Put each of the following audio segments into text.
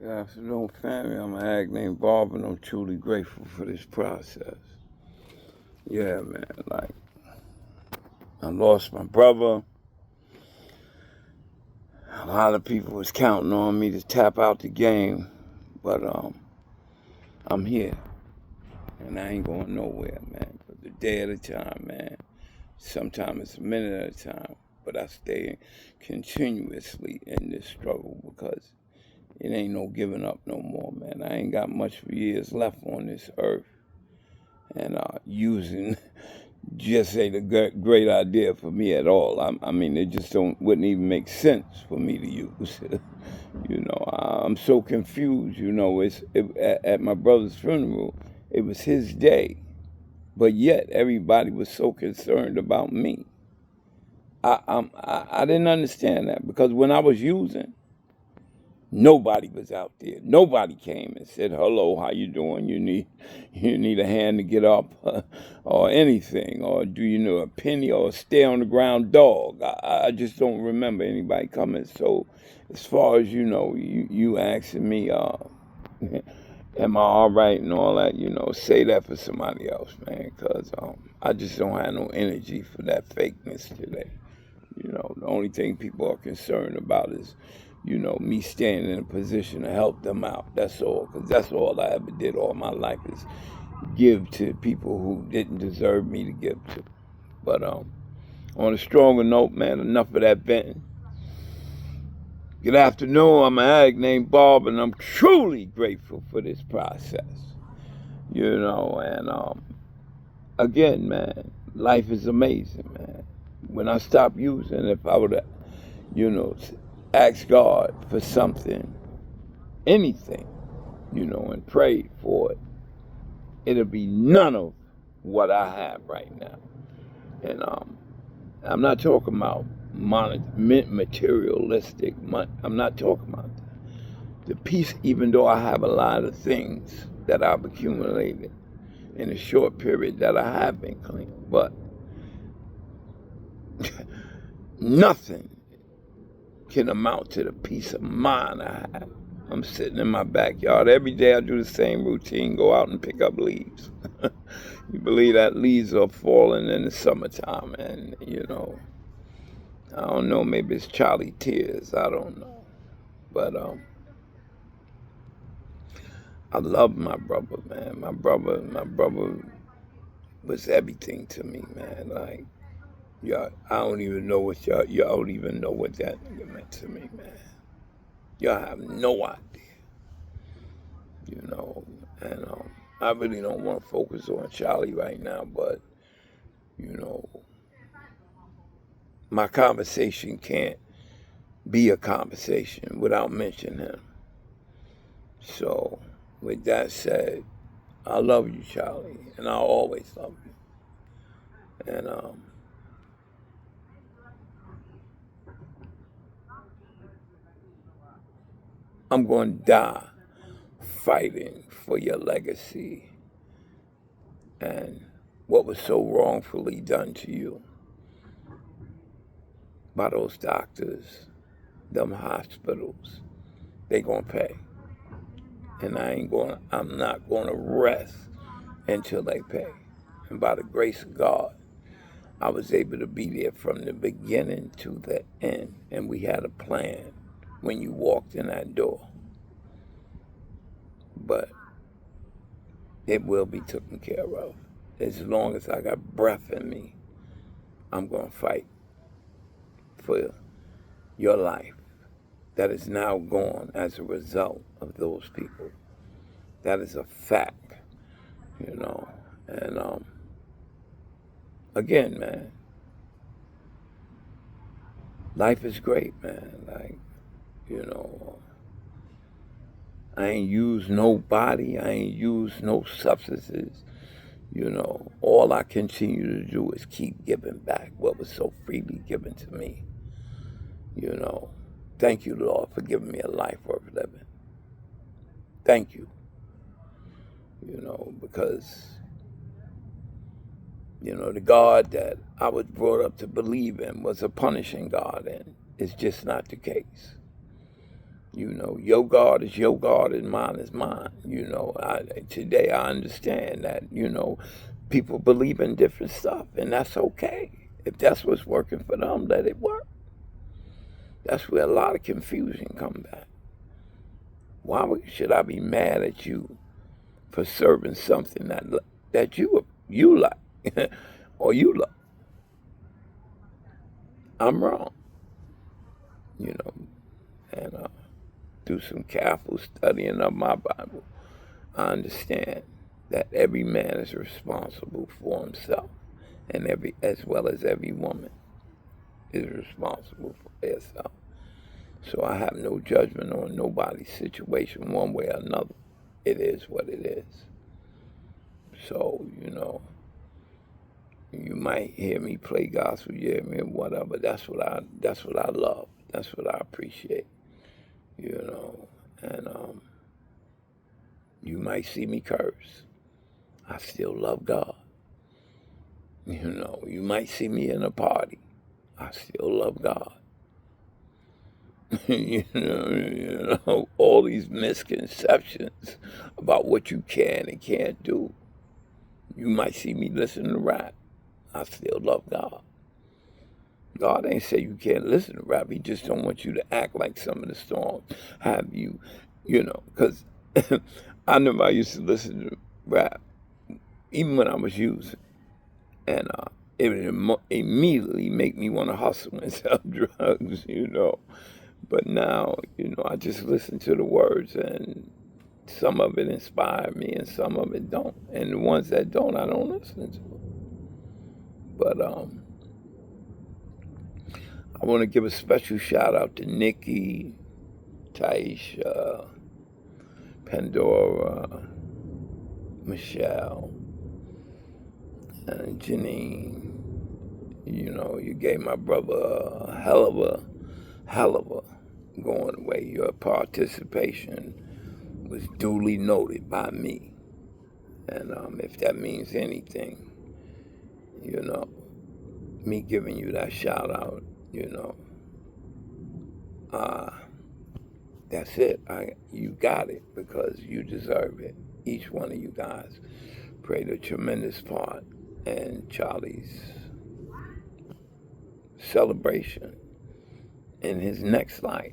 Good afternoon, family. I'm an ag named Bob, and I'm truly grateful for this process. Yeah, man, like, I lost my brother. A lot of people was counting on me to tap out the game, but I'm here, and I ain't going nowhere, man. But the day at a time, man. Sometimes it's a minute at a time, but I stay continuously in this struggle because it ain't no giving up no more, man. I ain't got much years left on this earth. And using just ain't a great idea for me at all. I mean, it just wouldn't even make sense for me to use. I'm so confused. At my brother's funeral, it was his day, but yet everybody was so concerned about me. I didn't understand that because when I was using, nobody was out there. Nobody came and said, "Hello, how you doing? You need a hand to get up, or anything, or do you know a penny or a stay on the ground dog?" I just don't remember anybody coming. So, as far as you asking me, am I all right and all that, say that for somebody else, man, because I just don't have no energy for that fakeness today. The only thing people are concerned about is, me staying in a position to help them out. That's all, because that's all I ever did all my life is give to people who didn't deserve me to give to. But on a stronger note, man, enough of that venting. Good afternoon. I'm an ag named Bob, and I'm truly grateful for this process. And again, man, life is amazing, man. When I stop using, if I would have ask God for something, anything, and pray for it, it'll be none of what I have right now. And I'm not talking about materialistic. I'm not talking about that. The peace, even though I have a lot of things that I've accumulated in a short period that I have been clean, but nothing can amount to the peace of mind I have. I'm sitting in my backyard. Every day I do the same routine, go out and pick up leaves. You believe that leaves are falling in the summertime, and, I don't know, maybe it's Charlie tears, I don't know. But I love my brother, man. My brother was everything to me, man. Like, y'all, I don't even know what y'all don't even know what that nigga meant to me, man. Y'all have no idea. And I really don't want to focus on Charlie right now, but you know, my conversation can't be a conversation without mentioning him. So, with that said, I love you, Charlie, and I'll always love you. And I'm going to die fighting for your legacy and what was so wrongfully done to you by those doctors, them hospitals. They gonna pay, and I'm not gonna rest until they pay. And by the grace of God, I was able to be there from the beginning to the end, and we had a plan when you walked in that door. But it will be taken care of. As long as I got breath in me, I'm gonna fight for your life that is now gone as a result of those people. That is a fact, you know. And again, man, life is great, man. Like, you know, I ain't used nobody. I ain't used no substances. All I continue to do is keep giving back what was so freely given to me. Thank you, Lord, for giving me a life worth living. Thank you. Because, the God that I was brought up to believe in was a punishing God, and it's just not the case. You know, your God is your God and mine is mine. You know, today I understand that, you know, people believe in different stuff, and that's okay. If that's what's working for them, let it work. That's where a lot of confusion comes back. Why should I be mad at you for serving something that you like or you love? I'm wrong, you know. And through some careful studying of my Bible, I understand that every man is responsible for himself, and as well as every woman is responsible for herself. So I have no judgment on nobody's situation one way or another. It is what it is. So, you know, you might hear me play gospel, you hear me whatever. That's what I love. That's what I appreciate. You know. And you might see me curse. I still love God. You know, you might see me in a party. I still love God. You know, all these misconceptions about what you can and can't do. You might see me listen to rap. I still love God. God ain't say you can't listen to rap. He just don't want you to act like some of the songs have you, you know, because I remember I used to listen to rap even when I was using, and it would immediately make me want to hustle and sell drugs, you know. But now, you know, I just listen to the words, and some of it inspire me and some of it don't. And the ones that don't, I don't listen to. But I want to give a special shout out to Nikki, Taisha, Pandora, Michelle, and Janine. You know, you gave my brother a hell of a going away. Your participation was duly noted by me. And if that means anything, you know, me giving you that shout out, you know, that's it. You got it because you deserve it. Each one of you guys played a tremendous part in Charlie's celebration in his next life.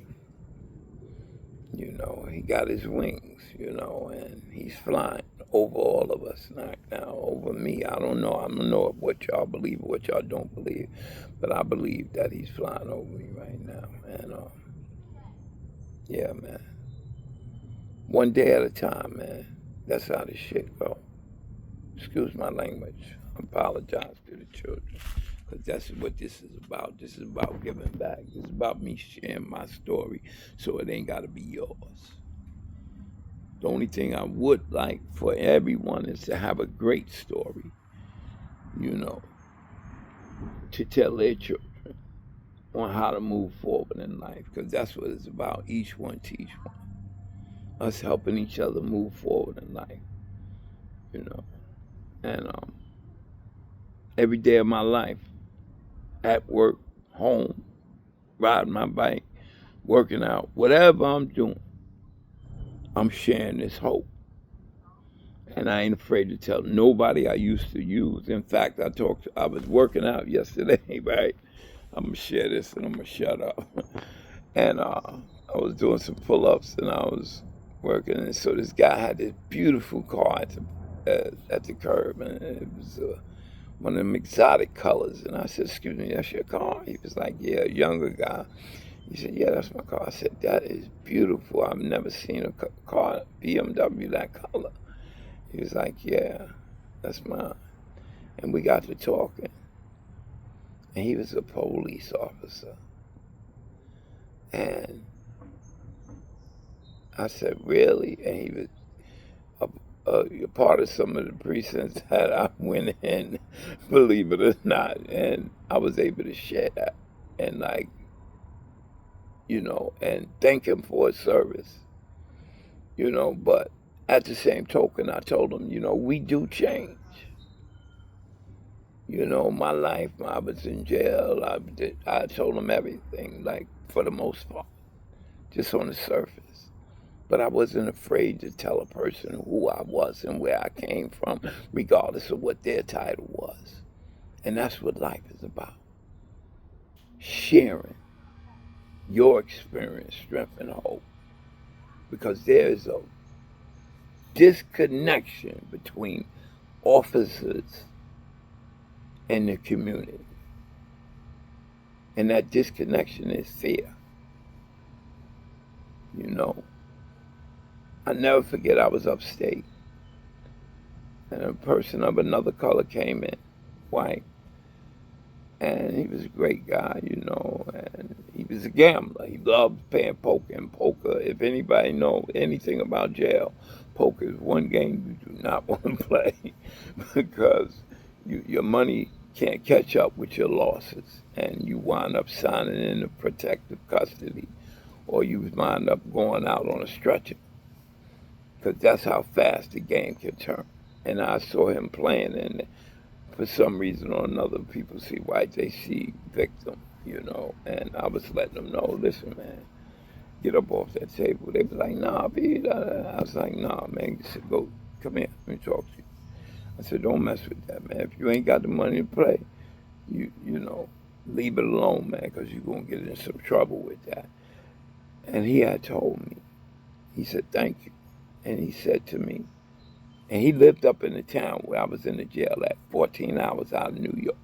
You know, he got his wings, you know, and he's flying over all of us now, over me. I don't know. I don't know what y'all believe or what y'all don't believe, but I believe that he's flying over me right now. And yeah, man. One day at a time, man. That's how this shit go. Excuse my language. I apologize to the children. Because that's what this is about. This is about giving back. This is about me sharing my story so it ain't got to be yours. The only thing I would like for everyone is to have a great story, you know, to tell their children on how to move forward in life. Because that's what it's about. Each one teach one. Us helping each other move forward in life, you know. And every day of my life, at work, home, riding my bike, working out, whatever I'm doing, I'm sharing this hope. And I ain't afraid to tell nobody I used to use. In fact, I was working out yesterday, right? I'm gonna share this and I'm gonna shut up. And I was doing some pull-ups and I was working, and so this guy had this beautiful car at the curb, and it was one of them exotic colors. And I said, "Excuse me, that's your car?" He was like, "Yeah," a younger guy. He said, "Yeah, that's my car." I said, "That is beautiful. I've never seen a car, BMW, that color." He was like, "Yeah, that's mine." And we got to talking. And he was a police officer. And I said, "Really?" And he was a part of some of the precincts that I went in, believe it or not. And I was able to share that. And like, you know, and thank him for his service, you know. But at the same token, I told him, you know, we do change. You know, my life, I was in jail. I told him everything, like, for the most part. just on the surface. But I wasn't afraid to tell a person who I was and where I came from, regardless of what their title was. And that's what life is about. Sharing your experience, strength, and hope. Because there is a disconnection between officers and the community. And that disconnection is fear. You know, I never forget I was upstate and a person of another color came in, white, and he was a great guy, you know, and he was a gambler. He loved playing poker, and poker, if anybody knows anything about jail, poker is one game you do not want to play because your money can't catch up with your losses, and you wind up signing into protective custody, or you wind up going out on a stretcher, because that's how fast the game can turn. And I saw him playing, and for some reason or another, people see white, they see victim, you know. And I was letting them know, listen, man, get up off that table. They was like, nah, B. I was like, nah, man. He said, go, come here, let me talk to you. I said, don't mess with that, man. If you ain't got the money to play, you know, leave it alone, man, because you're going to get in some trouble with that. And he had told me, he said, thank you. And he said to me, and he lived up in the town where I was in the jail at, 14 hours out of New York.